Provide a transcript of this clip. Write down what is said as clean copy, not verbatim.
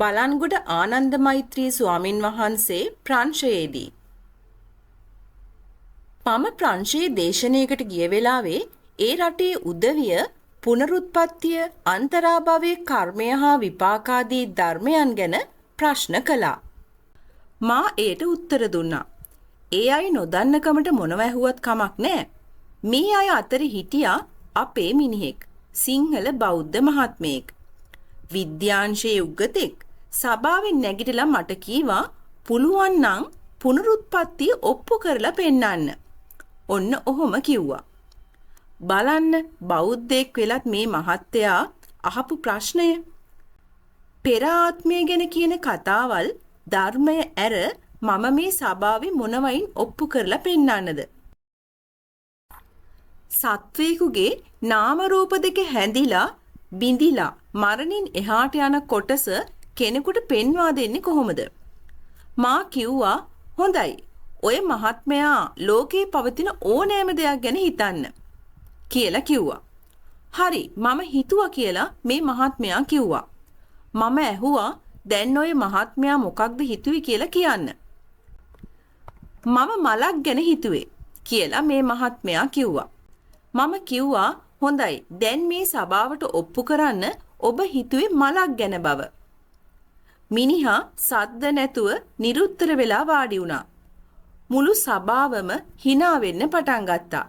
බලන්ගොඩ ආනන්ද මෛත්‍රී ස්වාමින් වහන්සේ ප්‍රංශයේදී. මම ප්‍රංශයේ දේශනයකට ගිය වෙලාවේ ඒ රටේ උදවිය පුනරුත්පත්තිය අන්තරාභවයේ කර්මය හා විපාකාදී ධර්මයන් ගැන ප්‍රශ්න කළා. මා එයට උත්තර දුන්නා. ඒ අය නොදන්නකමට මොනව ඇහුවත් කමක් නෑ. මේ අය අතරේ හිටියා අපේ මිනිහෙක්, සිංහල බෞද්ධ මහත්මයෙක්. විද්‍යාංශයේ උගතෙක් සභාවෙන් නැගිටලා මට කීවා පුළුවන් නම් පුනරුත්පත්තිය ඔප්පු කරලා පෙන්නන්න. ඔන්න ඔහොම කිව්වා. බලන්න බෞද්ධයෙක් වෙලත් මේ මහත්තයා අහපු ප්‍රශ්නය. පෙර ආත්මය ගැන කියන කතාවල් ධර්මය ඇර මම මේ සභාවේ මොනවයින් ඔප්පු කරලා පෙන්නන්නද? සත්වේකුගේ නාම රූප දෙක හැඳිලා බිඳිලා මරණින් එහාට යන කොටස කෙනෙකුට පෙන්වා දෙන්නේ කොහොමද? මා කිව්වා හොඳයි. ඔය මහත්මයා ලෝකේ පවතින ඕනෑම දෙයක් ගැන හිතන්න කියලා කිව්වා. හරි මම හිතුවා කියලා මේ මහත්මයා කිව්වා. මම ඇහුවා දැන් ඔය මහත්මයා මොකක්ද හිතුවේ කියලා කියන්න. මම මලක් ගැන හිතුවේ කියලා මේ මහත්මයා කිව්වා. මම කිව්වා හොඳයි දැන් මේ සභාවට ඔප්පු කරන්න ඔබ හිතුවේ මලක් ගැන බව. මිනිහා සද්ද නැතුව නිරුත්තර වෙලා වාඩි වුණා. මුළු සභාවම hina වෙන්න පටන් ගත්තා.